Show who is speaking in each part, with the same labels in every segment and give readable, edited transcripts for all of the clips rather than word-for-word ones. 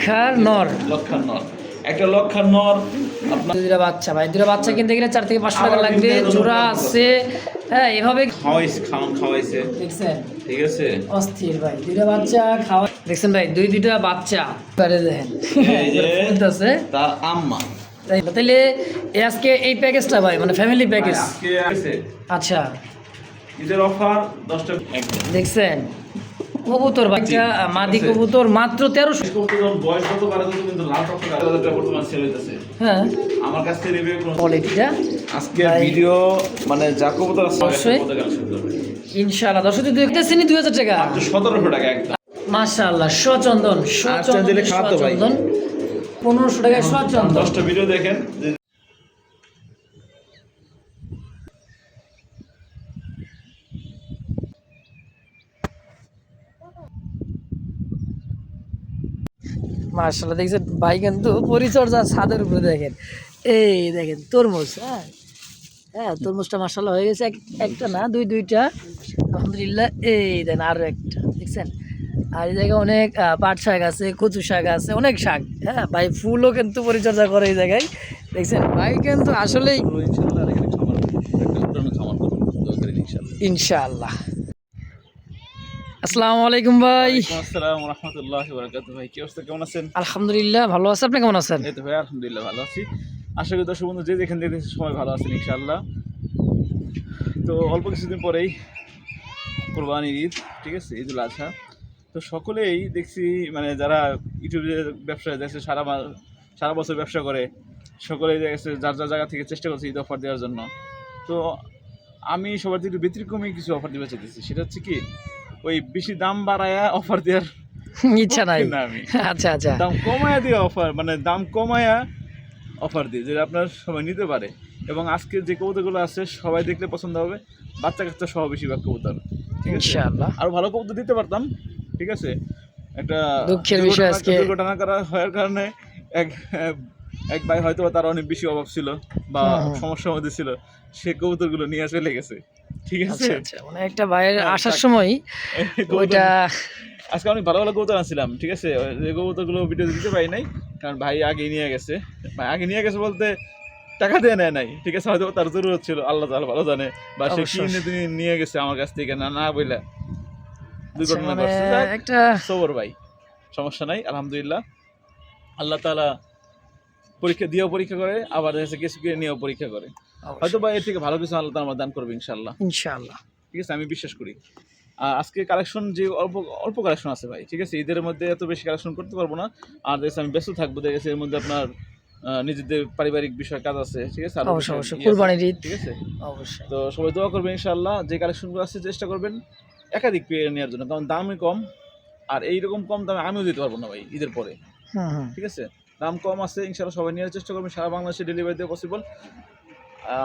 Speaker 1: লক্ষার নর,
Speaker 2: লক্ষার নর, একটা লক্ষার নর। আপনার
Speaker 1: দুইটা বাচ্চা ভাই, দুইটা বাচ্চা কিনতে গেলে 4 থেকে 500 টাকা লাগবে। জোড়া আছে, হ্যাঁ এভাবে
Speaker 2: খাওয়াইছে
Speaker 1: দেখছেন,
Speaker 2: ঠিক আছে।
Speaker 1: অস্থির ভাই, দুইটা বাচ্চা খাওয়া দেখছেন ভাই, দুইটা বাচ্চা পারে দেখেন
Speaker 2: এই যে
Speaker 1: আছে
Speaker 2: তার আম্মা।
Speaker 1: তাইলে আজকে এই প্যাকেজটা ভাই মানে ফ্যামিলি প্যাকেজ।
Speaker 2: আজকে আছে
Speaker 1: আচ্ছা,
Speaker 2: ঈদের অফার 10টা একদম।
Speaker 1: দেখছেন কবুতর বাচ্চা, মাদি কবুতর মাত্র 1300।
Speaker 2: কবুতর বয়স কত বাড়ে তো কিন্তু লাল টপকা 1000 টাকা বর্তমান সেল হইতাছে।
Speaker 1: হ্যাঁ,
Speaker 2: আমার কাছ থেকে রিভিউ কোন
Speaker 1: কোয়ালিটিটা
Speaker 2: আজকে ভিডিও মানে যা কবুতর আছে
Speaker 1: অবশ্যই ইনশাআল্লাহ। দর্শক যদি দেখতেছেন 2000 টাকা,
Speaker 2: মাত্র 1700 টাকা একদম।
Speaker 1: মাশাআল্লাহ, স্বচন্দন
Speaker 2: দিলে খাওয়াতো ভাই।
Speaker 1: 1500 টাকায় স্বচন্দন।
Speaker 2: 10টা ভিডিও দেখেন।
Speaker 1: মাশাআল্লাহ, দেখছেন ভাই কিন্তু পরিচর্যা ছাদের উপরে দেখেন, এই দেখেন তরমুজ। হ্যাঁ হ্যাঁ, তরমুজটা মাশাআল্লাহ হয়ে গেছে, একটা না দুইটা আলহামদুলিল্লাহ। এই দেন আরো একটা দেখছেন, আর এই জায়গায় অনেক পাট শাক আছে, কচু শাক আছে, অনেক শাক। হ্যাঁ ভাই, ফুলও কিন্তু পরিচর্যা করে এই জায়গায় দেখছেন। ভাই কিন্তু আসলেই ইনশাআল্লাহ। আসসালামু আলাইকুম ভাই।
Speaker 2: আসসালামু ওয়া রাহমাতুল্লাহি ওয়া বারাকাতুহু। ভাই কি অবস্থা, কেমন আছেন?
Speaker 1: আলহামদুলিল্লাহ ভালো আছে, আপনি কেমন আছেন?
Speaker 2: এই তো ভাই আলহামদুলিল্লাহ ভালো আছি। আশা করি দর্শক বন্ধু যে যেখান থেকে দেখছেন সবাই ভালো আছেন ইনশাআল্লাহ। তো অল্প কিছুদিন পরেই কোরবানির ঈদ, ঠিক আছে, ঈদুল আজহা। তো সকলেই দেখছি মানে যারা ইউটিউবে ব্যবসায় দেখছে সারা বছর ব্যবসা করে, সকলেই দেখছে যার জায়গা থেকে চেষ্টা করছে ঈদ অফার দেওয়ার জন্য। তো আমি সবার থেকে ব্যতিক্রমী কিছু অফার দিতে চাইতেছি, সেটা হচ্ছে কি ওই বেশি দাম বাড়ায়া অফার দেওয়ার
Speaker 1: ইচ্ছা নাই
Speaker 2: না। আমি
Speaker 1: আচ্ছা আচ্ছা,
Speaker 2: দাম কমায়া দিয়ে অফার, মানে দাম কমায়া অফার দিই যেটা আপনার সবাই নিতে পারে। এবং আজকে যে কবুতরগুলো আছে সবাই দেখলে পছন্দ হবে, বাচ্চা কাচ্চা সহ বেশিরভাগ কবুতর, ঠিক আছে।
Speaker 1: ইনশাআল্লাহ
Speaker 2: আরো ভালো কবুতর দিতে পারতাম, ঠিক আছে। একটা
Speaker 1: দুঃখের বিষয় আজকে
Speaker 2: দুর্ঘটনা করা হওয়ার কারণে এক ভাই হয়তো তার অনেক বেশি অভাব ছিল বা সমস্যার মধ্যে ছিল, সে কবুতরগুলো নিয়ে চলে গেছে, ঠিক আছে।
Speaker 1: আচ্ছা, মানে একটা ভাইয়ের আসার সময় ওইটা
Speaker 2: আজকে অনেক ভালো ভালো কবুতর আনছিলাম, ঠিক আছে। যে কবুতরগুলো ভিডিও দিতে পারি নাই কারণ ভাই আগে নিয়ে গেছে। ভাই আগে নিয়ে গেছে বলতে টাকা দিয়ে নেয় নাই, ঠিক আছে, হয়তো তার জরুরত ছিল, আল্লাহ তাআলা ভালো জানে, বা সে কিনে তিনি নিয়ে গেছে আমার কাছ থেকে না বইলা দুর্ঘটনা ঘটছে। একটা সবর ভাই, সমস্যা নাই, আলহামদুলিল্লাহ। আল্লাহ তাআলা পরীক্ষা করে, আবার কিছু নিয়েও পরীক্ষা করে, হয়তো বা এর থেকে ভালো কিছু আল্লাহ তাআলা দান করবে ইনশাআল্লাহ, ঠিক আছে, আমি বিশ্বাস করি। আজকে কালেকশন যে অল্প কালেকশন আছে ভাই, ঠিক আছে, ঈদের মধ্যে এত বেশি কালেকশন করতে পারবো না, আর দেখছি আমি ব্যস্ত থাকবো, দেখেছি এর মধ্যে আপনার নিজেদের পারিবারিক বিষয় কাজ আছে, ঠিক আছে,
Speaker 1: কুরবানির ঈদ,
Speaker 2: ঠিক আছে,
Speaker 1: অবশ্যই।
Speaker 2: তো সবাই দোয়া করবেন ইনশাআল্লাহ। যে কালেকশনগুলো আছে চেষ্টা করবেন একাধিক পেয়ে নেওয়ার জন্য, কারণ দামই কম, আর এইরকম কম দামে আমিও দিতে পারবো না ভাই ঈদের পরে, ঠিক আছে। দাম কম আছে ইনশাআল্লাহ, সবাই নেওয়ার চেষ্টা করবেন, সারা বাংলাদেশে ডেলিভারি দেওয়া পসিবল।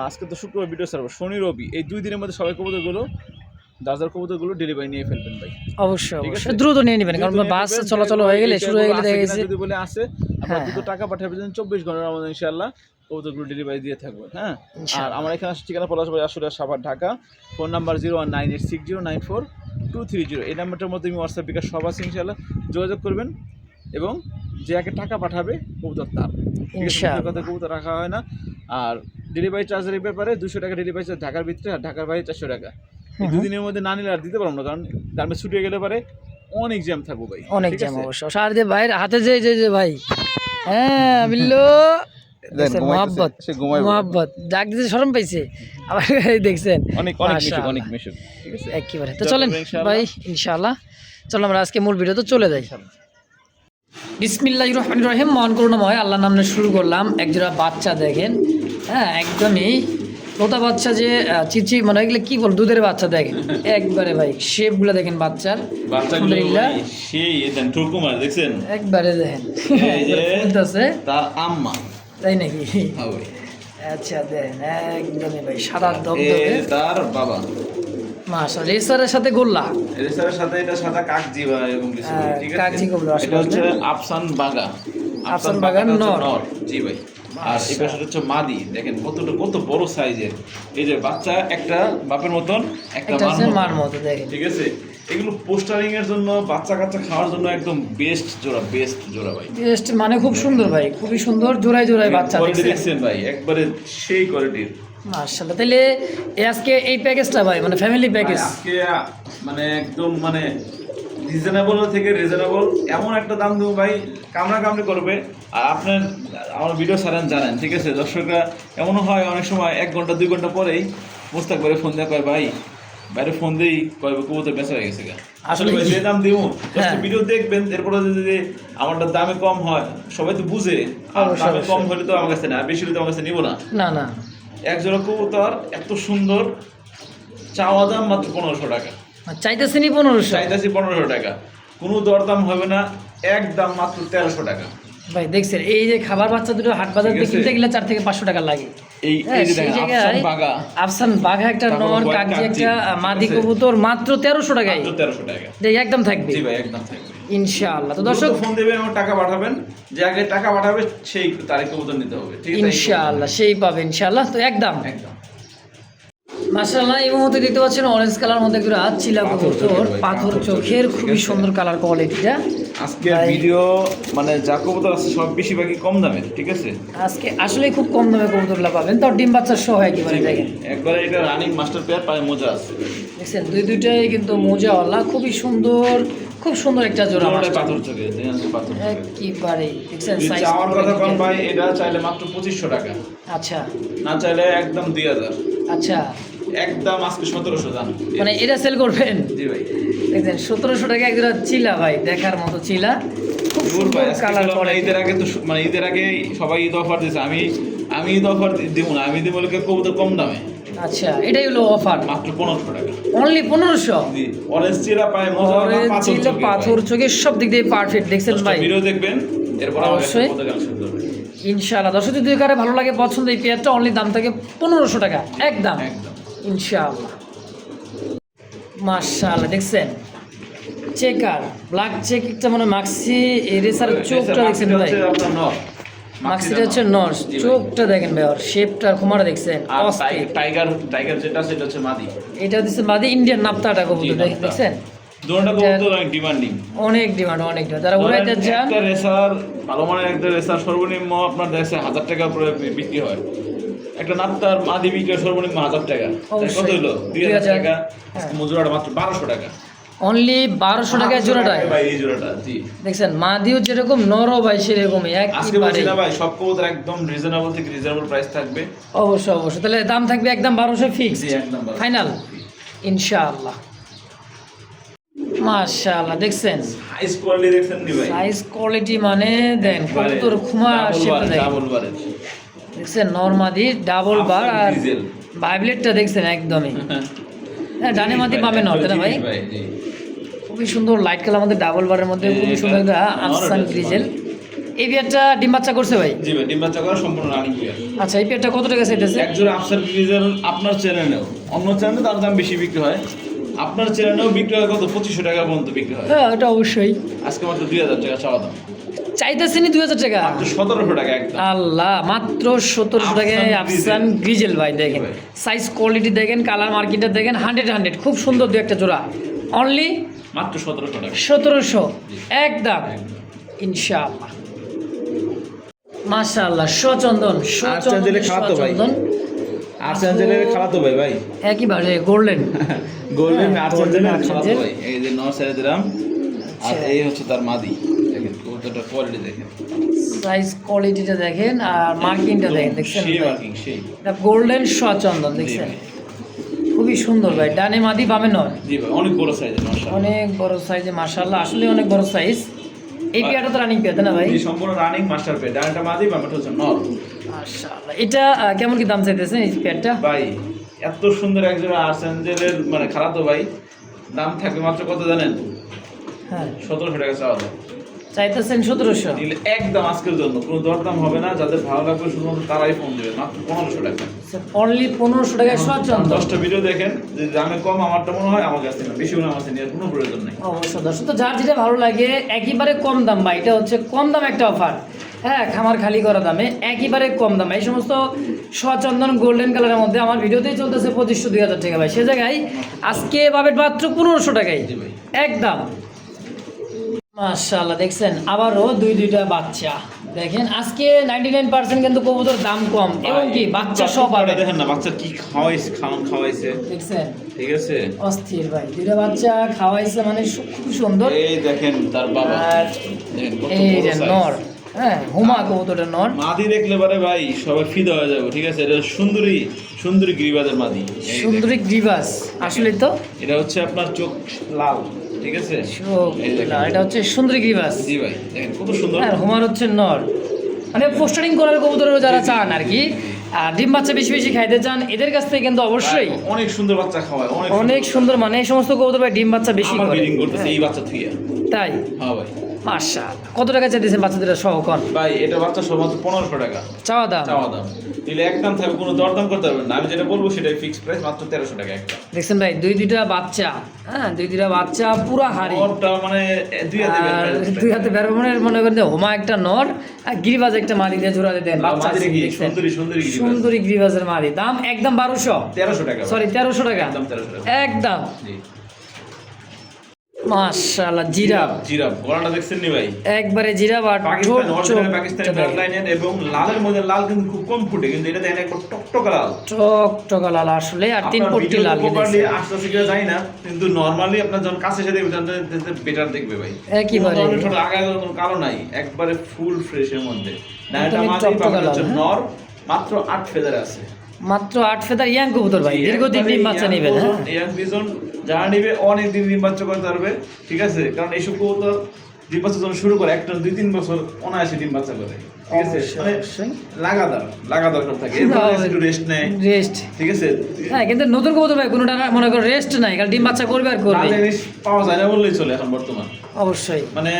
Speaker 2: আজকে তো শুক্রবার ভিডিও ছাড়বো, শনি রবি এই 2 দিনের মধ্যে সবাই কবুতরগুলো কবুতরগুলো ডেলিভারি নিয়ে ফেলবেন ভাই,
Speaker 1: অবশ্যই দ্রুত নিয়ে নেবেন, কারণ বাস চলাচল হয়ে গেলে শুরু হয়ে গেলে দেখা গেছে
Speaker 2: যদি বলে আসে আপনারা দ্রুত টাকা পাঠাবেন, 24 ঘন্টার মধ্যে ইনশাআল্লাহ কবুতরগুলো ডেলিভারি দিয়ে থাকবো। হ্যাঁ, আর আমার এখানে ঠিকানা পলাশবাড়ি আসলে সাভার ঢাকা। Phone number 01986094230। এই নাম্বারটার মধ্যে আমি হোয়াটসঅ্যাপ বিকাশ সব আছে, ইনশাআল্লাহ যোগাযোগ করবেন। এবং যে আগে টাকা পাঠাবে কবুতর তার, কথা কবুতর রাখা হয় না। আর ডেলিভারি চার্জের ব্যাপারে 200 টাকা ডেলিভারি চার্জ ঢাকার ভিতরে, আর ঢাকার বাইরে 400 টাকা। এই 2 দিনের মধ্যে না নিলে আর দিতে পারবো না, কারণ গার্মেন্টস ছুটে গেলে পারে অনেক জ্যাম থাকবো ভাই,
Speaker 1: অনেক জ্যাম অবশ্য। সারদে ভাইয়ের হাতে যে ভাই, হ্যাঁ বিল্লো মোহাব্বত ডাক দিতে শরম পাইছে আবার, দেখছেন
Speaker 2: অনেক মিশুক, ঠিক আছে
Speaker 1: একেবারে। তো চলেন ভাই ইনশাআল্লাহ, চলো আমরা আজকে মূল ভিডিওতে চলে যাই। বিসমিল্লাহির রহমানির রহিম, মহান করুণাময় আল্লাহর নামে শুরু করলাম। একজোড়া বাচ্চা দেখেন, হ্যাঁ একদমই তোতা বাচ্চা, যে চিচি মানে এগুলো কি বল, দুধের বাচ্চা দেখেন একবারে ভাই, শেপগুলো দেখেন বাচ্চার, আলহামদুলিল্লাহ
Speaker 2: সেই দেন টুকুমার দেখছেন
Speaker 1: একবারে দেখেন,
Speaker 2: এই যে
Speaker 1: আছে
Speaker 2: তার আম্মা,
Speaker 1: তাই নাকি? আচ্ছা দেখেন একদমই ভাই সাদা দবদবে,
Speaker 2: তার বাবা
Speaker 1: মাশাআল্লাহ। রেসারের সাথে গোল্লা,
Speaker 2: রেসারের সাথে এটা সাদা কাকজি বা এরকম কিছু, ঠিক আছে,
Speaker 1: কাকজি গোল্লা,
Speaker 2: এটা হচ্ছে আফসান বাগা নর, জি ভাই। আর এই পাশে হচ্ছে মাদি, দেখেন কত বড় সাইজের, এই যে বাচ্চা একটা বাপের মতন, একটা মার মতো,
Speaker 1: দেখেন,
Speaker 2: ঠিক আছে। এগুলো পোস্টারিং এর জন্য, বাচ্চা কাচ্চা খাওয়ার জন্য একদম বেস্ট জোড়া ভাই।
Speaker 1: টেস্ট মানে খুব সুন্দর ভাই, খুবই সুন্দর, জোড়ায় জোড়ায় বাচ্চা
Speaker 2: কোয়ালিটি
Speaker 1: দেখছেন
Speaker 2: দেখছেন ভাই, একবারে সেই কোয়ালিটির।
Speaker 1: মাশাআল্লাহ। তাহলে আজকে এই প্যাকেজটা ভাই মানে ফ্যামিলি প্যাকেজ,
Speaker 2: আজকে মানে একদম মানে রিজনেবল থেকে রিজনেবল এমন একটা দাম দেবো ভাই, কামড়াকামড়ি করবে। আর আপনার আমার ভিডিও ছাড়েন জানেন, ঠিক আছে, দর্শকরা এমনও হয় অনেক সময় 1 ঘন্টা 2 ঘন্টা পরেই মুস্তাক ভাই ফোন দেওয়া কয় ভাই বাইরে ফোন দিই কয় কবুতর বেচা হয়ে গেছে। আসলে ভাই যে দাম দিব ভিডিও দেখবেন, এরপরে যদি আমারটা দামে কম হয় সবাই তো বুঝে, দামে কম হলে তো আমার কাছে না, বেশি হলে তো আমার কাছে নিব না।
Speaker 1: না না,
Speaker 2: এক জোড়া কবুতর এত সুন্দর, চাওয়া দাম মাত্র 1500 টাকা,
Speaker 1: চাইতেছি 1500,
Speaker 2: চাইতেছি 1500 টাকা, কোনো দরদাম হবে না, একদম মাত্র 1300 টাকা।
Speaker 1: ভাই দেখছেন এই যে খাবার বাচ্চা দুটো হাট বাজার থেকে কিনতে গেলে 4 থেকে 500 টাকা লাগে।
Speaker 2: এই যে দেখেন আফসান বাগা,
Speaker 1: আফসান বাঘা একটা নর কাগজি একটা মাদি কবুতর মাত্র 1300 টাকায়,
Speaker 2: মাত্র 1300 টাকা।
Speaker 1: এই একদম থাকবে।
Speaker 2: জি ভাই একদম থাকবে
Speaker 1: ইনশাআল্লাহ। তো দর্শক
Speaker 2: ফোন দেবেন এবং টাকা পাঠাবেন, যে আগে টাকা পাঠাবে সেই তারিখ কবুতর নিতে হবে, ঠিক আছে
Speaker 1: ইনশাআল্লাহ, সেই পাবে ইনশাআল্লাহ। তো একদম মাশাআল্লাহ। এই মুহূর্তে দেখতে পাচ্ছেন অরেঞ্জ কালার মধ্যে একটা চিলা কবুতর, পাথর চোখের, খুবই সুন্দর কালার কোয়ালিটিটা।
Speaker 2: আজকে ভিডিও মানে যা কবুতর আছে সব বেশিরভাগই কম দামের, ঠিক আছে,
Speaker 1: আজকে আসলে খুব কম দামে কবুতরগুলো পাবেন, তো ডিম বাচ্চার সহ একেবারে দেখেন
Speaker 2: একবারে এটা রানিং মাস্টার পেয়ার, পায়ে মোজা আছে
Speaker 1: দেখছেন, দুইটাই কিন্তু মোজাওয়ালা, খুবই সুন্দর, খুব সুন্দর একটা জোড়া
Speaker 2: পাথর চোখে, পাথর
Speaker 1: একেবারে দেখছেন সাইজ।
Speaker 2: চাওয়ার কথা কোন ভাই, এটা চাইলে মাত্র 2500 টাকা,
Speaker 1: আচ্ছা,
Speaker 2: না চাইলে একদম 2000,
Speaker 1: আচ্ছা,
Speaker 2: একদম আজকে 1700 দাম,
Speaker 1: মানে এটা সেল করবেন।
Speaker 2: জি ভাই
Speaker 1: দেখছেন 1700 টাকা এক জোড়া চিলা ভাই, দেখার মতো চিলা, খুব সুন্দর কালার করে।
Speaker 2: ঈদের আগে তো মানে ঈদের আগে সবাই ঈদ অফার দিয়েছে, আমি ঈদ অফার দিব না, আমি দিব লোকে কবুতর কম দামে।
Speaker 1: আচ্ছা, এটাই হলো অফার,
Speaker 2: মাত্র 1500 টাকা,
Speaker 1: অনলি 1500।
Speaker 2: জি, অরেঞ্জ চিরা পায় মোজা,
Speaker 1: পাথর চোখে সব দিক দিয়ে পারফেক্ট। দেখছেন ভাই,
Speaker 2: ভিডিও দেখবেন, এরপর
Speaker 1: অবশ্যই ইনশাআল্লাহ। দর্শক যদি কারে ভালো লাগে পছন্দ, এই পেয়ারটা অনলি দাম থাকে 1500 টাকা একদম ইনশাআল্লাহ। মাশাআল্লাহ দেখছেন চেকার ব্ল্যাক চেক একটা মানে মাক্সি রেসার চোখটা দেখছেন ভাই, মাক্সিটা হচ্ছে নর্স, চোখটা দেখেন ভাই, আর শেপটা খুমারা দেখছেন,
Speaker 2: টাইগার যেটা সেটা হচ্ছে মাদি,
Speaker 1: এটা দিচ্ছে মাদি ইন্ডিয়ান নাপতাটা কবুতর দেখছেন,
Speaker 2: দুটোটা কবুতর অনেক ডিমান্ডিং,
Speaker 1: অনেক ডিমান্ড, যারা উড়াইতে যান।
Speaker 2: একটা রেসার ভালো মানের একটা রেসার সর্বনিম্ন আপনার দেখছে 1000 টাকার উপরে বিক্রি হয়, একটা নাপতার মাদি বিক্রি হয় সর্বনিম্ন 1000 টাকা, কত হলো 2000 টাকা, মজুরাটা মাত্র 1200 টাকা,
Speaker 1: অনলি 1200 টাকায় জোড়াটা
Speaker 2: ভাই। এই জোড়াটা জি দেখছেন,
Speaker 1: মাদিও যেরকম নরও ভাই সেরকমই
Speaker 2: আজকে বলছি না ভাই, সব কবুতর একদম রিজনেবল থেকে রিজনেবল প্রাইস থাকবে,
Speaker 1: অবশ্যই। তাহলে দাম থাকবে একদম 1200 ফিক্স,
Speaker 2: জি একদম
Speaker 1: ফাইনাল ইনশাআল্লাহ। মাশাআল্লাহ দেখছেন
Speaker 2: সাইজ কোয়ালিটি দেখছেন নি ভাই,
Speaker 1: সাইজ কোয়ালিটি মানে দেন কবুতর খুমা শেপটা দেখেন,
Speaker 2: ডাবল বারের
Speaker 1: দেখছেন নরমাদি ডাবল বার, আর ভাইব্লেটটা দেখছেন একদমই হ্যাঁ, ডানে মাদি পাবে না তাই না ভাই, খুবই সুন্দর লাইট কালার আমাদের ডাবল বারের মধ্যে, খুবই সুন্দর একটা আফসান গ্রিজেল। এই পেয়ারটা ডিম বাচ্চা করছে ভাই?
Speaker 2: জি ভাই, ডিম বাচ্চা করা সম্পূর্ণ রানিং পেয়ার।
Speaker 1: আচ্ছা, এই পেয়ারটা কত টাকা চাইতেছে?
Speaker 2: এক জোড়া আফসান গ্রিজেল আপনার চ্যানেলেও, অন্য চ্যানেলে তার দাম বেশি বিক্রি হয়, আপনার চ্যানেলেও বিক্রি হয় কত 2500 টাকা পর্যন্ত বিক্রি হয়।
Speaker 1: হ্যাঁ, ওটা অবশ্যই।
Speaker 2: আজকে মাত্র 2000 টাকা চাওয়া দাম,
Speaker 1: চাইতেছেনি 2000 টাকা,
Speaker 2: মাত্র 1700 টাকা একদম।
Speaker 1: আল্লাহ, মাত্র 1700 টাকায় আফসান গ্রিজেল ভাই দেখেন, সাইজ কোয়ালিটি দেখেন, কালার মার্কিংটা দেখেন, 100 খুব সুন্দর দু একটা জোড়া, অনলি
Speaker 2: মাত্র 1700 টাকা,
Speaker 1: 1700 একদম ইনশাআল্লাহ। মাশাআল্লাহ, সচন্দন
Speaker 2: আর্সেঞ্জেলের খালাতো ভাই, ভাই
Speaker 1: একইবারে গোল্ডেন
Speaker 2: আর্সেঞ্জেলের খালাতো ভাই, এই যে নর সাইজ দিলাম, আর এই হচ্ছে তার মাদি, দেখেন কতটা কোয়ালিটি দেখেন,
Speaker 1: সাইজ কোয়ালিটিটা দেখেন, আর মার্কিংটা দেখেন, দেখছেন
Speaker 2: সেই মার্কিং সেই
Speaker 1: এটা গোল্ডেন সচন্দন দেখছেন, খুবই সুন্দর ভাই, ডানে মাদি বামে নর,
Speaker 2: জি ভাই অনেক বড় সাইজ, মাশাআল্লাহ
Speaker 1: অনেক বড় সাইজে, মাশাআল্লাহ আসলে অনেক বড় সাইজ। এই পেয়ারটা তো রানিং পেয়ার না ভাই?
Speaker 2: এই সম্পূর্ণ রানিং মাস্টার পেয়ার, ডানটা মাদি বামটা হচ্ছে নর।
Speaker 1: মাশাআল্লাহ, এটা কেমন কি দাম চাইতেছেন এই পেয়ারটা?
Speaker 2: ভাই এত সুন্দর একজন আর্সেঞ্জেলের মানে খালাতো ভাই, দাম থাকবে মাত্র কত জানেন?
Speaker 1: হ্যাঁ,
Speaker 2: 1700 টাকা চাওয়া দাম,
Speaker 1: চাইতেছেন 1700,
Speaker 2: নিলে একদম আজকের জন্য কোনো দরদাম হবে না, যাদের ভালো লাগবে শুধুমাত্র তারাই ফোন দেবে, মাত্র 1500 টাকা,
Speaker 1: অনলি 1500 টাকায় সচন্দন।
Speaker 2: 10টা ভিডিও দেখেন, যদি দামে কম আমারটা মনে হয় আমার কাছে না, বেশি হলে আমার কাছে নেওয়ার কোনো প্রয়োজন নেই।
Speaker 1: অবশ্যই দর্শক, তো যার যেটা ভালো লাগে, একেবারে কম দাম ভাই, এটা হচ্ছে কম দাম একটা অফার, হ্যাঁ খামার খালি করা দামে একেবারে কম দামে এই সমস্ত সচন্দন গোল্ডেন কালারের মধ্যে আমার ভিডিওতেই চলতেছে 2500-2000 টাকা ভাই, সে জায়গায় আজকে পাবেন মাত্র 1500 টাকায়
Speaker 2: জি ভাই।
Speaker 1: একদম। মাশাআল্লাহ দেখছেন আবারও দুইটা বাচ্চা দেখেন, আজকে 99% কিন্তু কবুতর দাম কম এবং কি বাচ্চা সব পাবে।
Speaker 2: দেখেন না বাচ্চা কি খাওয়াইছে
Speaker 1: দেখছেন
Speaker 2: ঠিক আছে,
Speaker 1: অস্থির ভাই, দুইটা বাচ্চা খাওয়াইছে মানে খুব সুন্দর।
Speaker 2: এই দেখেন তার বাবা,
Speaker 1: আর
Speaker 2: দেখেন কত
Speaker 1: এই
Speaker 2: বড়
Speaker 1: যে
Speaker 2: size।
Speaker 1: নর, হ্যাঁ হুমা কবুতরটা নর।
Speaker 2: মাদি দেখলে পারে ভাই সবাই ফিদা হয়ে যাবে ঠিক আছে, এটা সুন্দরী গিরিবাজের মাদি। এই
Speaker 1: সুন্দরী গ্রিবাস আসলে তো
Speaker 2: দেখেন। এটা হচ্ছে আপনার চোখ লাল ঠিক আছে,
Speaker 1: চোখ লাল, এটা হচ্ছে সুন্দরী গ্রিবাস।
Speaker 2: জি ভাই দেখেন কত সুন্দর।
Speaker 1: আর হুমার হচ্ছে নর, মানে পোস্টারিং করার কবুতরের যারা চান আর কি, আর ডিম বাচ্চা বেশি বেশি খাইতে চান এদের কাছ থেকে কিন্তু অবশ্যই
Speaker 2: অনেক সুন্দর বাচ্চা খাওয়ায়,
Speaker 1: অনেক সুন্দর, মানে এই সমস্ত কবুতর ভাই ডিম বাচ্চা বেশি
Speaker 2: আমার
Speaker 1: করে।
Speaker 2: ব্রিডিং করতেছে এই বাচ্চা থেকে।
Speaker 1: তাই
Speaker 2: হ্যাঁ ভাই
Speaker 1: মাশাআল্লাহ। কত টাকা চাইতেছেন বাচ্চাদের সহ কন?
Speaker 2: ভাই এটা বাচ্চা সর্বোচ্চ 1500 টাকা
Speaker 1: চাওয়া দাম।
Speaker 2: চাওয়া দাম, নিলে একদম থাকবে, কোনো দরদাম করতে পারবেন না, আমি যেটা বলবো সেটাই ফিক্স প্রাইস, মাত্র 1300 টাকা একটা।
Speaker 1: দেখছেন ভাই দুইটা বাচ্চা, হ্যাঁ দুইটা বাচ্চা পুরা হাড়ি,
Speaker 2: ওরটা মানে দুই হাতে বের
Speaker 1: আর
Speaker 2: হয়ে যাচ্ছে।
Speaker 1: দুই হাতে বের মনে করেন যে হোমা একটা নর আর গিরিবাজ একটা মাদি দিয়ে জোড়া দেন বাচ্চা
Speaker 2: মাঝে
Speaker 1: আছে,
Speaker 2: কি
Speaker 1: দেখছেন?
Speaker 2: সুন্দরী গিরিবাজ।
Speaker 1: সুন্দরী গিরিবাজের মাদি, দাম একদম 1200,
Speaker 2: 1300 টাকা
Speaker 1: সরি 1300 টাকা
Speaker 2: একদম 1300 টাকা
Speaker 1: একদম।
Speaker 2: জি।
Speaker 1: মাশাআল্লাহ জিরাফ,
Speaker 2: জিরাফ গলাটা দেখছেন নি ভাই,
Speaker 1: একবারে জিরাফ আর
Speaker 2: পাকিস্তান
Speaker 1: ঠোঁট
Speaker 2: অরিজিনাল পাকিস্তানি ব্লাড লাইনের, এবং লালের মধ্যে লাল কিন্তু খুব কম ফুটে, কিন্তু এটা দেখেন একবার টকটকা লাল,
Speaker 1: টকটকা লাল আসলে, আর তিন
Speaker 2: আপনার
Speaker 1: পট্টি
Speaker 2: ভিডিওতে
Speaker 1: লাল
Speaker 2: properly আস্তে কিনা জানি না, কিন্তু নরমালি আপনার যখন কাছে সাথে বেটার দেখবে ভাই,
Speaker 1: একেবারে।
Speaker 2: কোনো ধরনের ছোট আগা কোনো কালো নাই, একবারে ফুল ফ্রেশ এর মধ্যে। না এটা
Speaker 1: একদমই
Speaker 2: মাঝে
Speaker 1: টকটকা
Speaker 2: পাবেন
Speaker 1: লাল,
Speaker 2: হচ্ছে
Speaker 1: হ্যাঁ।
Speaker 2: নর, মাত্র 8 ফেদার আছে,
Speaker 1: মাত্র 8 ফেদার ইয়াং কবুতর ভাই, দীর্ঘদিন ডিম বাচ্চা নেবেন। হ্যাঁ
Speaker 2: ইয়াং পিজন যারা নিবে অনেক দিন ডিম বাচ্চা করতে পারবে ঠিক আছে, কারণ এইসব কবুতর ডিম বাচ্চা যখন শুরু করে একটা 2-3 বছর অনায়াসে ডিম বাচ্চা করে ঠিক আছে, মানে লাগা দরকার থাকে, এরপর একটু রেস্ট নেয়
Speaker 1: রেস্ট,
Speaker 2: ঠিক আছে।
Speaker 1: হ্যাঁ কিন্তু নতুন কবুতর ভাই কোনোটা মনে করো রেস্ট নাই, কারণ ডিম বাচ্চা করবে আর করবে।
Speaker 2: লাল ডেনিশ পাওয়া যায় না বললেই চলে এখন বর্তমান,
Speaker 1: অবশ্যই
Speaker 2: মানে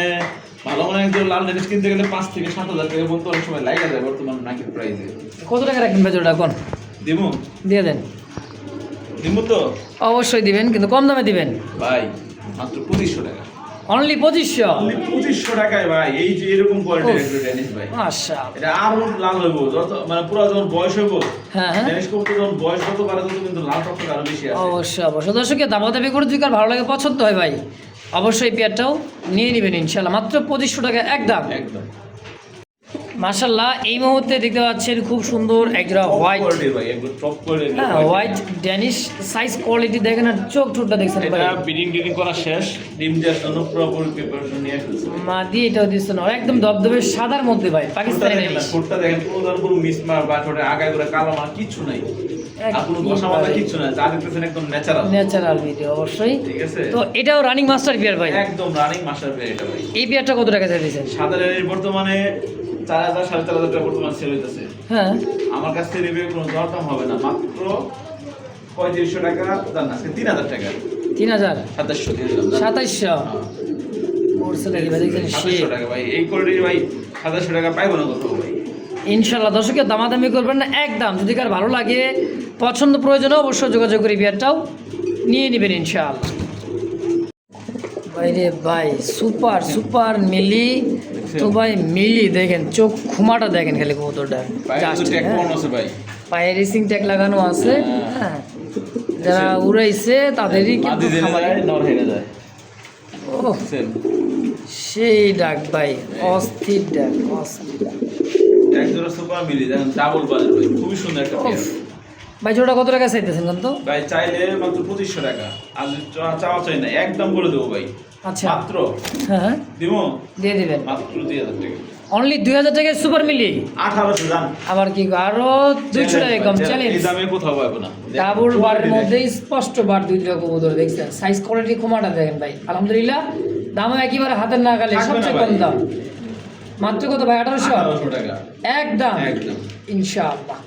Speaker 2: ভালো মনে একজন লাল ডেনিশ কিনতে গেলে 5 থেকে 7,000 টাকা পর্যন্ত অনেক সময় লাগা যায় বর্তমান মার্কেট প্রাইসে।
Speaker 1: কত টাকা রাখবেন ভাই জোড়া কোন?
Speaker 2: দিমু
Speaker 1: দিয়ে দেন,
Speaker 2: তো
Speaker 1: অবশ্যই দিবেন কিন্তু কম দামে দিবেন
Speaker 2: ভাই, মাত্র 2500 টাকা,
Speaker 1: অনলি 2500।
Speaker 2: অনলি 2500 টাকায় ভাই, এই যে এরকম কোয়ালিটির
Speaker 1: উফ।
Speaker 2: একটা ডেনিশ ভাই,
Speaker 1: মাশাআল্লাহ,
Speaker 2: এটা আরো লাল হইব যত মানে পুরো যখন বয়স হইব,
Speaker 1: হ্যাঁ হ্যাঁ
Speaker 2: ডেনিশ কবুতর যখন বয়স যত বাড়ে তত কিন্তু লাল টকটক আরো বেশি আসে।
Speaker 1: অবশ্যই অবশ্যই। দর্শকের দামাদামি করে যদি কার ভালো লাগে পছন্দ হয় ভাই অবশ্যই এই পেয়ারটাও নিয়ে নেবেন ইনশাল্লাহ, মাত্র 2500 টাকা একদম।
Speaker 2: একদম
Speaker 1: মাশাআল্লাহ এই মুহূর্তে দেখতে পাচ্ছেন খুব সুন্দর একজোড়া হোয়াইট,
Speaker 2: কোয়ালিটি ভাই, একদম টপ কোয়ালিটি।
Speaker 1: হ্যাঁ হোয়াইট ড্যানিশ, সাইজ কোয়ালিটি দেখেন আর চোখ ঠোঁটটা দেখছেন ভাই,
Speaker 2: এটা ব্রিডিং করা শেষ, ডিম দেওয়ার জন্য পুরোপুরি প্রিপারেশন নিয়ে ফেলছে।
Speaker 1: মাদি এটাও দিচ্ছে না, একদম ধবধবে সাদার মধ্যে ভাই, পাকিস্তানি ড্যানিশ।
Speaker 2: ঠোঁটটা দেখেন কোনো মিসমার বা ঠোঁটে আগায় করে কালো মার কিচ্ছু নাই, আর কোনো ঘষা মাথা কিচ্ছু নাই, যা দেখতেছেন একদম ন্যাচারাল
Speaker 1: ন্যাচারাল ভিডিও অবশ্যই।
Speaker 2: ঠিক আছে,
Speaker 1: তো এটাও রানিং মাস্টার পেয়ার ভাই,
Speaker 2: একদম রানিং মাস্টার পেয়ার এটা ভাই।
Speaker 1: এই পেয়ারটা কত টাকা চাইছেন?
Speaker 2: সাদা এর বর্তমানে 4000 4,500 টাকা বর্তমানে সেল হইতেছে,
Speaker 1: হ্যাঁ
Speaker 2: আমার কাছ থেকে রিভিউ কোনো দরদাম হবে না, মাত্র 3500 টাকা জান না, আজকে 3000 টাকা
Speaker 1: 3000
Speaker 2: 2700 দিয়ে দিলাম।
Speaker 1: 2700 পড়ছে নাকি ভাই, দেখছেন
Speaker 2: 2700 টাকা ভাই, এই কোয়ালিটির ভাই 2700 টাকা পাইবো না কোথাও ভাই।
Speaker 1: ইনশাল্লাহ দর্শকের দামাদামি করবেন না একদম, যদি কার ভালো লাগে পছন্দ প্রয়োজনে অবশ্যই যোগাযোগ করে বিয়ারটাও নিয়ে নেবেন ইনশাআল্লাহ। ভাই রে ভাই সুপার সুপার মিলি, তো ভাই মিলি দেখেন চোখ খুমাটা দেখেন খালি কবুতরটা,
Speaker 2: পায়ে
Speaker 1: জাস্ট
Speaker 2: তো ট্যাগ কোন আছে ভাই,
Speaker 1: পায়ে রেসিং ট্যাগ লাগানো আছে, হ্যাঁ যারা উড়াইছে তাদেরই কিন্তু
Speaker 2: মাদি দিলে
Speaker 1: খামারে
Speaker 2: যায় নর হেরে যায়।
Speaker 1: ও
Speaker 2: সেম
Speaker 1: সেই ডাক ভাই, অস্থির ডাক অস্থির।
Speaker 2: এক জোড়া সুপার মিলি দেখেন ডাবল বাজার ভাই, খুবই সুন্দর একটা পেয়ার
Speaker 1: ভাই জোড়া কত টাকা চাইতেছেন কিন্তু?
Speaker 2: ভাই। চাইলে মাত্র 2500 টাকা, আর চাওয়া চাই না, একদম করে দেবো ভাই,
Speaker 1: আচ্ছা
Speaker 2: মাত্র
Speaker 1: হ্যাঁ
Speaker 2: দিব
Speaker 1: দিয়ে দিবেন
Speaker 2: মাত্র 2000 টাকা,
Speaker 1: অনলি 2000 টাকায় সুপার মিলি।
Speaker 2: 1800 জান,
Speaker 1: আবার কি আরো 200 টাকা কম চ্যালেঞ্জ,
Speaker 2: এই দামে কোথাও পাবো না।
Speaker 1: ডাবল বারের মধ্যে স্পষ্ট বার দুইটা কবুতর দেখছেন, সাইজ কোয়ালিটি কমাটা দেখেন ভাই, আলহামদুলিল্লাহ দামও একেবারে হাতের নাগালে,
Speaker 2: থাকবে না
Speaker 1: সবচেয়ে
Speaker 2: ভাই।
Speaker 1: কম দাম মাত্র কত ভাই? 1800
Speaker 2: টাকা
Speaker 1: একদম
Speaker 2: একদম।
Speaker 1: ইনশাআল্লাহ।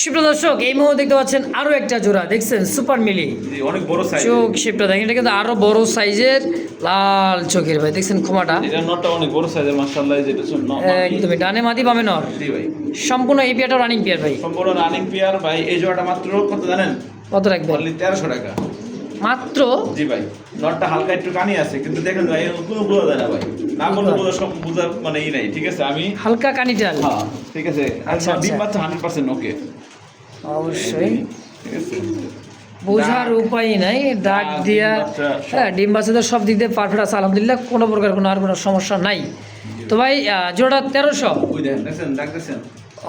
Speaker 1: সুপ্রিয় দর্শক এই মুহূর্তে দেখতে পাচ্ছেন আরো একটা জোড়া দেখছেন সুপার মিলি,
Speaker 2: জি, অনেক বড় সাইজ,
Speaker 1: চোখ শিপটা দেখেন, এটা কিন্তু আরো বড় সাইজের লাল চোখের ভাই, দেখছেন খোমাটা
Speaker 2: এটা নটটা অনেক বড় সাইজের মাশাআল্লাহ, যেটা
Speaker 1: একদমই ডানে মাদি বামে নর,
Speaker 2: জি ভাই,
Speaker 1: সম্পূর্ণ এই পেয়ারটা রানিং পেয়ার ভাই।
Speaker 2: সম্পূর্ণ রানিং পেয়ার ভাই। এই জোড়াটা মাত্র কত জানেন?
Speaker 1: কত রাখবেন?
Speaker 2: অনলি 1300 টাকা
Speaker 1: মাত্র
Speaker 2: জি ভাই, নটটা হালকা একটু কানি আছে, কিন্তু দেখেন ভাই কোনো বোঝা যায় না ভাই, না বলতে বোঝা সব বোঝার মানে ই নাই, ঠিক আছে। আমি
Speaker 1: হালকা কানিটাল,
Speaker 2: হ্যাঁ ঠিক আছে,
Speaker 1: আচ্ছা,
Speaker 2: একদম ডিম
Speaker 1: আচ্ছা।
Speaker 2: বাচ্চা 100% ওকে,
Speaker 1: অবশ্যই
Speaker 2: ঠিক আছে।
Speaker 1: বোঝার উপায় নাই, ডাক
Speaker 2: ডিম
Speaker 1: দিয়া
Speaker 2: বাচ্চা সব।
Speaker 1: হ্যাঁ ডিম বাচ্চা তো সব দিক দিয়ে পারফেক্ট আছে আলহামদুলিল্লাহ, কোনো প্রকার কোনো আর কোনো সমস্যা নাই। তো ভাই জোড়া 1300
Speaker 2: ওই দেখেন, দেখছেন দেখতেছেন,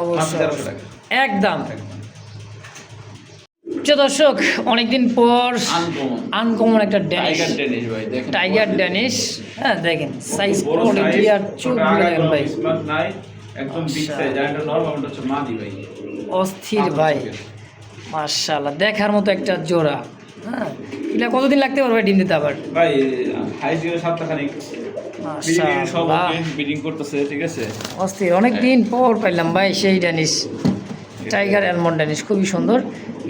Speaker 1: অবশ্যই
Speaker 2: 1300 টাকা
Speaker 1: একদম।
Speaker 2: একদম।
Speaker 1: প্রিয় দর্শক, অনেকদিন পর
Speaker 2: আনকমন
Speaker 1: আনকমন একটা ড্যানিশ,
Speaker 2: টাইগার ডেনিশ ভাই, দেখেন
Speaker 1: টাইগার ড্যানিশ। হ্যাঁ দেখেন সাইজ
Speaker 2: বড়
Speaker 1: কোয়ালিটি
Speaker 2: সাইজ,
Speaker 1: আর চোখগুলো দেখেন ভাই,
Speaker 2: স্মার্ট নাই, একদম বিগ
Speaker 1: আচ্ছা।
Speaker 2: সাইজ, আর এটা নরমাল হচ্ছে মাদি ভাই,
Speaker 1: অস্থির ভাই, মাশাআল্লাহ দেখার মতো একটা জোড়া। হ্যাঁ এটা কতদিন লাগতে পারবে ডিম দিতে আবার?
Speaker 2: ভাই হাই জিরো 7টা খানিক বিডিং সব
Speaker 1: মাশাআল্লাহ
Speaker 2: ওকে বিডিং করতেছে, ঠিক আছে।
Speaker 1: অস্থির, অনেক দিন পর পাইলাম ভাই সেই ড্যানিশ, টাইগার অ্যালমন্ড ড্যানিশ, খুবই সুন্দর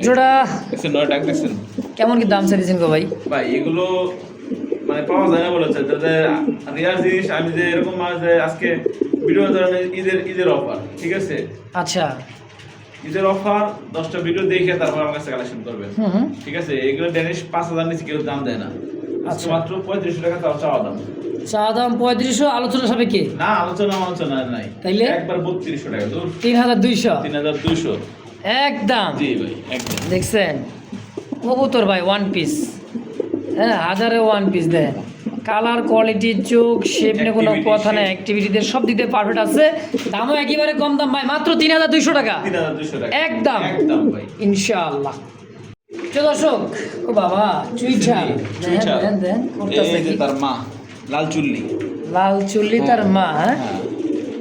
Speaker 1: জোড়া।
Speaker 2: দেখছেন নয় ডাক দেখছেন
Speaker 1: কেমন কি দাম চাইছেন গো ভাই?
Speaker 2: ভাই এগুলো মানে পাওয়া যায় না বলেছে, যাদের রিয়ার জিনিস, আমি যে এরকম যে আজকে ভিডিও ধরেন ঈদের অফার, ঠিক আছে,
Speaker 1: আচ্ছা
Speaker 2: ঈদের অফার 10টা ভিডিও দেখে তারপর আমার কাছে কালেকশন করবেন,
Speaker 1: হুম
Speaker 2: ঠিক আছে। এগুলো ড্যানিশ 5000 নিচে কেউ দাম দেয় না,
Speaker 1: আচ্ছা।
Speaker 2: মাত্র 3500 টাকা তাও চাওয়া দাম।
Speaker 1: চা দাম 3500, আলোচনা সাপেক্ষে
Speaker 2: না আলোচনা নাই,
Speaker 1: তাইলে?
Speaker 2: একবার 3200 টাকা, দূর
Speaker 1: 3200
Speaker 2: 3200
Speaker 1: একদম।
Speaker 2: জি ভাই একদম।
Speaker 1: দেখছেন কবুতর ভাই ওয়ান পিস, হ্যাঁ হাজারে ওয়ান পিস দেন, কালার কোয়ালিটি চোখ শেপ নিয়ে কোনো
Speaker 2: Activity,
Speaker 1: কথা নেই,
Speaker 2: shape।
Speaker 1: অ্যাক্টিভিটিতে সব দিক দিয়ে পারফেক্ট আছে। দামও একেবারে কম দাম ভাই, মাত্র 3200 টাকা
Speaker 2: 3200 টাকা
Speaker 1: একদম
Speaker 2: একদম ভাই।
Speaker 1: ইনশাআল্লাহ। তো দর্শক, ও বাবা চুইঠা
Speaker 2: চুইঠা।
Speaker 1: দেন দেন করতেছে
Speaker 2: এই যে
Speaker 1: কি,
Speaker 2: তার মা লাল চুল্লি,
Speaker 1: লাল চুল্লি তার মা, হ্যাঁ
Speaker 2: হ্যাঁ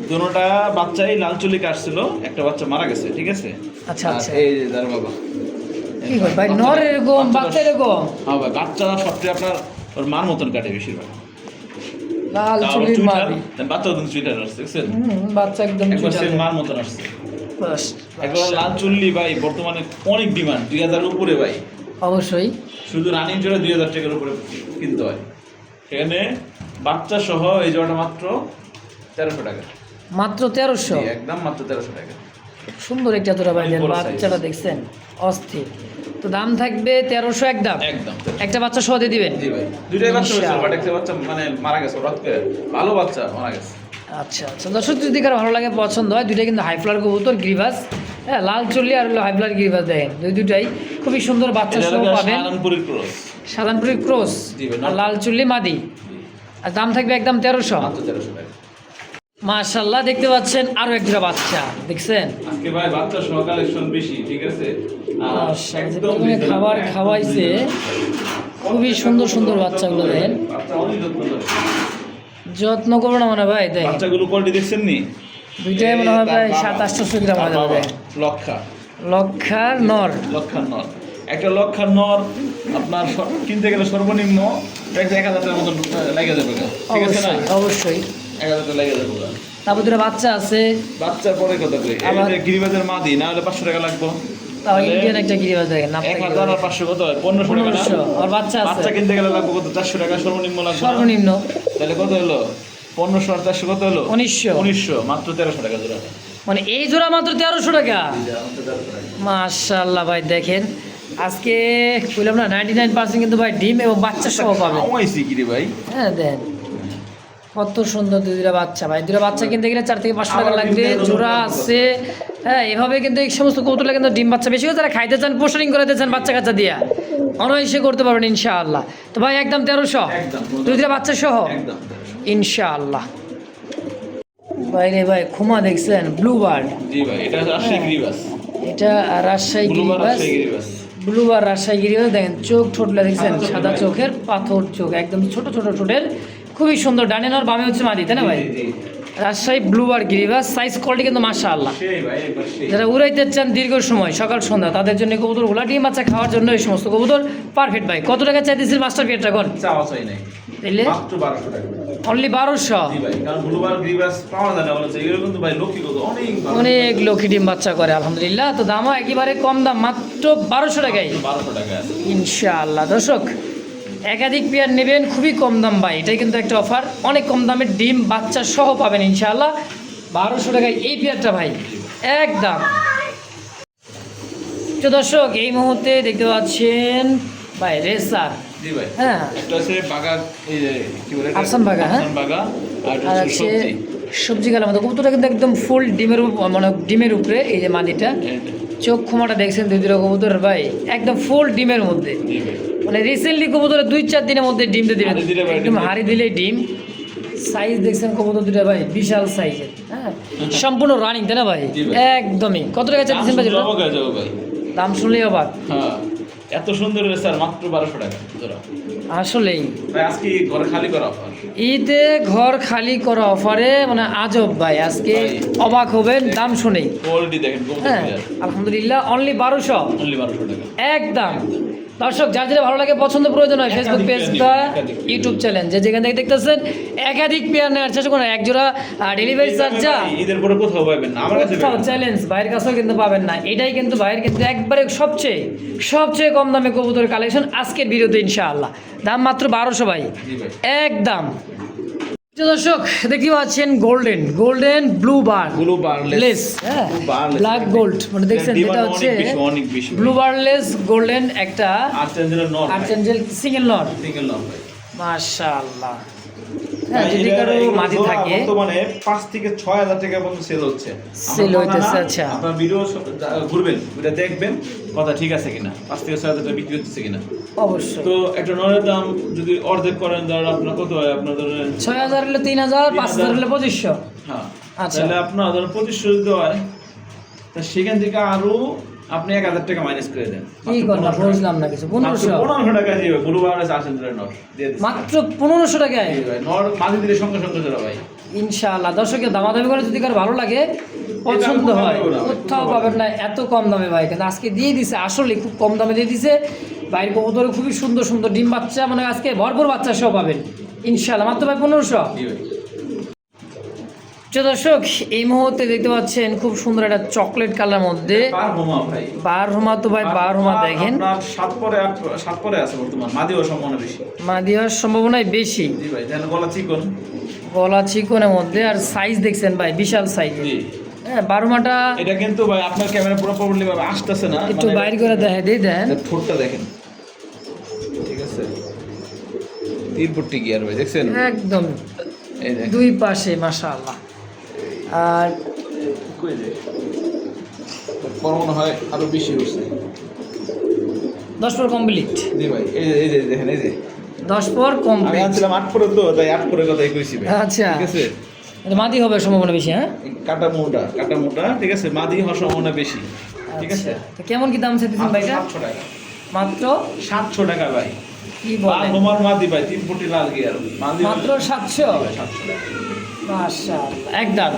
Speaker 2: দুটোটা বাচ্চাই লাল চুল্লি কাটছিল, একটা বাচ্চা মারা গেছে, ঠিক আছে।
Speaker 1: আচ্ছা,
Speaker 2: আর
Speaker 1: আচ্ছা।
Speaker 2: এই যে তার বাবা,
Speaker 1: কি হয় ভাই, নর এরকম বাচ্চা এরকম,
Speaker 2: হ্যাঁ ভাই বাচ্চারা সবচেয়ে আপনার ওর মার মতন কাটে বেশিরভাগ,
Speaker 1: লাল
Speaker 2: তাও
Speaker 1: চুল্লির
Speaker 2: চুইটার,
Speaker 1: মাদি,
Speaker 2: বাচ্চা ওদের চুইটার আসছে, দেখছেন
Speaker 1: বাচ্চা একদম
Speaker 2: একবার
Speaker 1: চুইঠা
Speaker 2: সে
Speaker 1: দেন।
Speaker 2: মার মতন আসছে।
Speaker 1: বাস,
Speaker 2: একবার লাল চুল্লি ভাই বর্তমানে অনেক ডিমান্ড, 2000 উপরে ভাই,
Speaker 1: অবশ্যই
Speaker 2: শুধু রানিং জোড়া 2000 টাকার উপরে কিনতে হয়। সেখানে বাচ্চা সহ এই জোড়াটা মাত্র 1300 টাকা,
Speaker 1: মাত্র 1300,
Speaker 2: জি, একদম মাত্র 1300 টাকা।
Speaker 1: সুন্দর একটা জোড়া ভাই দেন,
Speaker 2: বড় size।
Speaker 1: বাচ্চাটা দেখছেন অস্থির। তো দাম থাকবে 1300 একদম,
Speaker 2: একদম
Speaker 1: একটা বাচ্চা সহ দিয়ে দিবেন।
Speaker 2: জি ভাই, দুইটাই বাচ্চা হয়েছে,
Speaker 1: ইনশাআল্লাহ।
Speaker 2: বাট একটা বাচ্চা মানে মারা গেছে হঠাৎ করে, ভালো বাচ্চা মারা গেছে।
Speaker 1: আচ্ছা আচ্ছা দর্শক, যদি কারো ভালো লাগে পছন্দ হয়, দুইটাই কিন্তু হাই ফ্লার কবুতর গ্রিভাস, হ্যাঁ লাল চল্লি আর হলো হাই ফ্লার গ্রিভাস, দেখেন দুইটাই খুবই সুন্দর বাচ্চা
Speaker 2: এটা
Speaker 1: সহ
Speaker 2: হলো
Speaker 1: পাবেন,
Speaker 2: শাহজাহানপুরের ক্রস,
Speaker 1: সাধারণপুরের ক্রস
Speaker 2: জি ভাই,
Speaker 1: আর লাল চুল্লি মাদি, আর দাম থাকবে একদম 1300।
Speaker 2: মাত্র 1300 টাকা।
Speaker 1: মাশাআল্লাহ দেখতে পাচ্ছেন আরো একটা বাচ্চা, দেখছেন
Speaker 2: আজকে ভাই বাচ্চা সহ কালেকশন বেশি, ঠিক আছে। আর
Speaker 1: মাশাআল্লাহ,
Speaker 2: একদম
Speaker 1: যেভাবে
Speaker 2: reasonable,
Speaker 1: খাবার
Speaker 2: একদম
Speaker 1: খাওয়াইছে,
Speaker 2: reasonable।
Speaker 1: খুবই সুন্দর সুন্দর বাচ্চাগুলো দেখেন,
Speaker 2: বাচ্চা অনেক যত্ন করে।
Speaker 1: যত্ন করবো না মনে ভাই দেখেন,
Speaker 2: বাচ্চাগুলো কোয়ালিটি দেখছেন নি?
Speaker 1: দুইটাই মনে হয়
Speaker 2: তার
Speaker 1: ভাই
Speaker 2: বাবা,
Speaker 1: 700-800 গ্রাম
Speaker 2: তার
Speaker 1: হবে
Speaker 2: বাবা,
Speaker 1: ভাই।
Speaker 2: লক্ষা
Speaker 1: লক্ষার নর,
Speaker 2: লক্ষার নর, একটা লক্ষার নর আপনার কিনতে গেলে সর্বনিম্ন 1000 টাকার মতন লেগে যাবে, ঠিক আছে না?
Speaker 1: অবশ্যই অবশ্যই।
Speaker 2: 1000 টাকা লেগে যাবে।
Speaker 1: তারপর দুটো বাচ্চা আছে,
Speaker 2: বাচ্চার পরে কথা কই,
Speaker 1: আবার-
Speaker 2: এই গিরিবাজের মাদি না হলে 500 টাকা লাগবে,
Speaker 1: তাও ইন্ডিয়ান একটা গিরিবাজ দেখেন, নাম
Speaker 2: 1000 আর 500 কত হয়? 1500 টাকা না?
Speaker 1: 1500, আর বাচ্চা আছে
Speaker 2: বাচ্চা কিনতে গেলে লাগবে কত? 400 টাকা সর্বনিম্ন লাগবে না?
Speaker 1: সর্বনিম্ন
Speaker 2: তাহলে কত হলো? 1500 আর 400 কত হলো?
Speaker 1: 1900,
Speaker 2: 1900, মাত্র 1300 টাকা জোড়া।
Speaker 1: মানে এই জোড়া মাত্র 1300 টাকা। মাশাআল্লাহ ভাই দেখেন, আজকে বললাম না 99% কিন্তু ভাই ডিম এবং বাচ্চা সহ পাবেন।
Speaker 2: খাওয়াইছি কি রে ভাই?
Speaker 1: হ্যাঁ দেন কত সুন্দর দুইটা বাচ্চা ভাই, দুটো বাচ্চা কিনতে গেলে 4 থেকে 500 টাকা লাগবে, জোড়া আছে। হ্যাঁ এভাবে কিন্তু এই সমস্ত কৌতুলে কিন্তু ডিম বাচ্চা বেশি করে যারা খাইতে চান, পোস্টারিং করাতে চান বাচ্চা কাচ্চা দিয়া, অনায়াসে করতে পারবেন ইনশাআল্লাহ। তো ভাই একদম 1300,
Speaker 2: একদম
Speaker 1: দুইটা বাচ্চা সহ
Speaker 2: একদম।
Speaker 1: ইনশাআল্লাহ। বাইরে ভাই খুমা দেখছেন, ব্লু বার্ড,
Speaker 2: জি ভাই, এটা রাজশাহী গিরিবাস,
Speaker 1: এটা রাজশাহী
Speaker 2: ব্লুবার
Speaker 1: গিরিবাস,
Speaker 2: রাজশাহী গিরিবাস।
Speaker 1: ব্লু বার রাজশাহী গিরিবাস দেখেন, চোখ ঠোঁটলা দেখছেন, সাদা চোখের পাথর চোখ, একদম ছোট ছোট ঠোঁটের, খুবই সুন্দর। ডানে নর বামে হচ্ছে মাদি, তাই না ভাই?
Speaker 2: জি, জি,
Speaker 1: রাজশাহী ব্লু বার গিরিবাস, সাইজ কোয়ালিটি কিন্তু মাশাআল্লাহ।
Speaker 2: সেই ভাই একবার সেই।
Speaker 1: যারা উড়াইতে চান দীর্ঘ সময় সকাল সন্ধ্যা, তাদের জন্য কবুতরগুলা ডিম বাচ্চা খাওয়ার জন্য এই সমস্ত কবুতর পারফেক্ট ভাই। কত টাকা চাইতেছিল মাস্টার পেটটা কোন?
Speaker 2: চাওয়া চাই নাই,
Speaker 1: তাইলে
Speaker 2: মাত্র 1200 টাকা।
Speaker 1: অনলি 1200।
Speaker 2: জি ভাই, কারণ ব্লুবার গিরিবাস পাওয়া যায় না বলেছে, এগুলো কিন্তু ভাই লক্ষ্মী কত অনেক ভালো।
Speaker 1: অনেক লক্ষ্মী ডিম বাচ্চা করে আলহামদুলিল্লাহ। তো দামও একেবারে কম দাম, মাত্র 1200 টাকায়
Speaker 2: 1200 টাকা আছে।
Speaker 1: ইনশাআল্লাহ। দর্শক একাধিক পেয়ার নেবেন, খুবই কম দাম ভাই, এটাই কিন্তু একটা অফার, অনেক কম দামে ডিম বাচ্চা সহ পাবেন ইনশাআল্লাহ 1200 টাকায় এই পেয়ারটা ভাই একদম। তো দর্শক এই মুহূর্তে দেখতে পাচ্ছেন ভাই রেসার,
Speaker 2: জি ভাই
Speaker 1: হ্যাঁ
Speaker 2: একটা হচ্ছে বাগা, এই যে কি বলে এটা?
Speaker 1: আফসান বাগা, হ্যাঁ?
Speaker 2: আফসান বাগা, আর
Speaker 1: আর
Speaker 2: হচ্ছে
Speaker 1: হচ্ছে
Speaker 2: সবজি।
Speaker 1: সবজি কালার মতো কবুতরটা কিন্তু একদম ফুল ডিমের মানে ডিমের উপরে। এই যে মাদিটা
Speaker 2: এই যে,
Speaker 1: চোখ ক্ষমাটা দেখছেন দুই দুটো কবুতরের ভাই একদম ফুল ডিমের মধ্যে।
Speaker 2: জি ভাই
Speaker 1: মানে রিসেন্টলি কবুতরের 2-4 দিনের মধ্যে ডিম দিয়ে দিবে,
Speaker 2: হাঁড়ি দিলে ভাই
Speaker 1: একদম
Speaker 2: ডিম
Speaker 1: হাড়ি দিলেই ডিম। সাইজ দেখছেন কবুতর দুটো ভাই বিশাল সাইজের, হ্যাঁ সম্পূর্ণ রানিং তাই না ভাই?
Speaker 2: জি ভাই।
Speaker 1: একদমই। কত টাকা চাচ্ছেন ভাই?
Speaker 2: অবাক হয়ে যাবো ভাই।
Speaker 1: দাম শুনলেই অবাক।
Speaker 2: হ্যাঁ এত সুন্দর স্যার, মাত্র 1200 টাকা জোড়া।
Speaker 1: আসলেই
Speaker 2: ভাই আজকে ঘরে খালি করা অফার।
Speaker 1: ঈদে ঘর খালি করা অফারে মানে আজব ভাই, আজকে
Speaker 2: ভাই।
Speaker 1: অবাক হবেন দাম শুনেই।
Speaker 2: কোয়ালিটি দেখেন কবুতর
Speaker 1: হ্যাঁ
Speaker 2: ক্লিয়ার,
Speaker 1: আলহামদুলিল্লাহ অনলি 1200
Speaker 2: অনলি 1200 টাকা।
Speaker 1: একদম। দর্শক যার যেটা ভালো লাগে পছন্দ প্রয়োজন হয় ফেসবুক
Speaker 2: একাধিক
Speaker 1: পেজ
Speaker 2: পেয়ার
Speaker 1: বা
Speaker 2: নিবেন, একাধিক পেয়ার।
Speaker 1: ইউটিউব চ্যানেল যে যেখান থেকে দেখতেছেন একাধিক পেয়ার নেওয়ার চেষ্টা করুন। এক জোড়া ডেলিভারি
Speaker 2: এই
Speaker 1: চার্জ
Speaker 2: দামে
Speaker 1: যা
Speaker 2: ভাই ঈদের পরে কোথাও পাবেন না, আমার কাছে
Speaker 1: কোথাও
Speaker 2: পাবেন না।
Speaker 1: চ্যালেঞ্জ, ভাইয়ের কাছেও কিন্তু পাবেন না। এটাই কিন্তু ভাইয়ের কিন্তু একবারে সবচেয়ে কম দামে কবুতর কালেকশন আজকের ভিডিওতে ইনশাআল্লাহ। দাম মাত্র 1200 ভাই,
Speaker 2: জি ভাই
Speaker 1: একদম। তো দর্শক দেখতে পাচ্ছেন গোল্ডেন ব্লু বার
Speaker 2: ব্লু বারলেস,
Speaker 1: লেস, হ্যাঁ
Speaker 2: ব্লু বারলেস,
Speaker 1: ব্ল্যাক গোল্ড, মানে দেখছেন
Speaker 2: ডিমান্ড
Speaker 1: এটা হচ্ছে
Speaker 2: অনেক বেশি
Speaker 1: ব্লু বারলেস গোল্ডেন একটা
Speaker 2: আর্চেঞ্জেলের নর,
Speaker 1: আর্চেঞ্জেল সিঙ্গেল নট।
Speaker 2: সিঙ্গেল নর ভাই।
Speaker 1: মাশাআল্লাহ। হ্যাঁ
Speaker 2: ভাই,
Speaker 1: যদি
Speaker 2: এটা-
Speaker 1: কারো
Speaker 2: এগুলো
Speaker 1: মাটি
Speaker 2: জোড়া
Speaker 1: থাকে
Speaker 2: বর্তমানে 5 থেকে 6000 টাকা পর্যন্ত সেল হচ্ছে।
Speaker 1: সেল
Speaker 2: আমার কথা
Speaker 1: হইতেছে,
Speaker 2: না,
Speaker 1: আচ্ছা।
Speaker 2: আপনার ভিডিও ঘুরবেন, ওটা দেখবেন কথা ঠিক আছে কিনা, 5 থেকে 6000 টাকা বিক্রি হচ্ছে কিনা।
Speaker 1: অবশ্যই।
Speaker 2: তো একটা নরের দাম যদি অর্ধেক করেন, ধরেন আপনার কত হয়, আপনার ধরেন
Speaker 1: 6000 হলে 3000, 5000 হলে 2500।
Speaker 2: হ্যাঁ
Speaker 1: আচ্ছা।
Speaker 2: তাহলে আপনার ধরেন 2500 যদি হয়, তা সেখান থেকে আরো আপনি 1000 টাকা মাইনাস করে দেন।
Speaker 1: কি করলাম বুঝলাম না কিছু। 1500
Speaker 2: 1500 টাকা দিবে ব্লু বারলেস আর্চেঞ্জেলের নর দিয়ে দিচ্ছি।
Speaker 1: মাত্র 1500 টাকায়
Speaker 2: জি ভাই, নর মাঝে দিলে সঙ্গে সঙ্গে জোড়া ভাই।
Speaker 1: ইনশাআল্লাহ। দর্শকের দামাদামি করে যদি কারো ভালো লাগে পছন্দ
Speaker 2: কোথাও
Speaker 1: হয়,
Speaker 2: পাবেন না,
Speaker 1: কোথাও পাবেন না এত কম দামে ভাই। কিন্তু আজকে দিয়ে দিছে, আসলে খুব কম দামে দিয়ে দিছে। বাইরের কবুতরে খুবই সুন্দর সুন্দর ডিম বাচ্চা, মানে আজকে ভরপুর বাচ্চা সহ পাবেন ইনশাআল্লাহ মাত্র ভাই 1500।
Speaker 2: জি ভাই
Speaker 1: দর্শক এই মুহূর্তে দেখতে পাচ্ছেন খুব সুন্দর একটা চকলেট কালার মধ্যে
Speaker 2: বারহমা ভাই,
Speaker 1: বারহমা। তো ভাই বারহমা দেখেন
Speaker 2: আপনার 7 পরে আছে বর্তমান, মাদিও সম্ভাবনা বেশি।
Speaker 1: মা দেওয়ার সম্ভাবনাই বেশি।
Speaker 2: জি ভাই, যেন গলা চিকন।
Speaker 1: গলা চিকনের মধ্যে, আর সাইজ দেখছেন ভাই বিশাল সাইজ।
Speaker 2: জি
Speaker 1: হ্যাঁ বারহমাটা
Speaker 2: এটা কিন্তু ভাই আপনার ক্যামেরা পুরো প্রপারলি ভাবে আসতেছে না,
Speaker 1: একটু বাইর করে দেখে দিয়ে দেন।
Speaker 2: এটা ঠোঁটটা দেখেন, ঠিক আছে, 3 ফুটি গিয়ার ভাই দেখছেন,
Speaker 1: একদম
Speaker 2: এই দেখেন
Speaker 1: দুই পাশে মাশাআল্লাহ। আর
Speaker 2: কই যে পর মনে হয় আরো বেশি হচ্ছে।
Speaker 1: 10 পর কমপ্লিট।
Speaker 2: জি ভাই এই যে দেখেন, এই যে
Speaker 1: 10 পর
Speaker 2: আমি
Speaker 1: কমপ্লিট।
Speaker 2: আনছিলাম 8 পরে, তো তাই 8 পরে কথাই কইছি ভাই।
Speaker 1: আচ্ছা
Speaker 2: ঠিক আছে,
Speaker 1: এটা মাদি হবে সম্ভাবনা বেশি, হ্যাঁ
Speaker 2: এই কাটা মোটা, ঠিক আছে, মাদি হওয়ার সম্ভাবনা বেশি। ঠিক আছে,
Speaker 1: আচ্ছা। তো কেমন কি দাম চাইতেছেন ভাই এটা?
Speaker 2: 700 টাকা,
Speaker 1: মাত্র
Speaker 2: 700 টাকা ভাই।
Speaker 1: কি বলেন?
Speaker 2: নোমার মাদি ভাই 3 ফুটি লাল গিয়ার মাদি
Speaker 1: মাত্র 700?
Speaker 2: 700 টাকা।
Speaker 1: মাশাআল্লাহ একদম।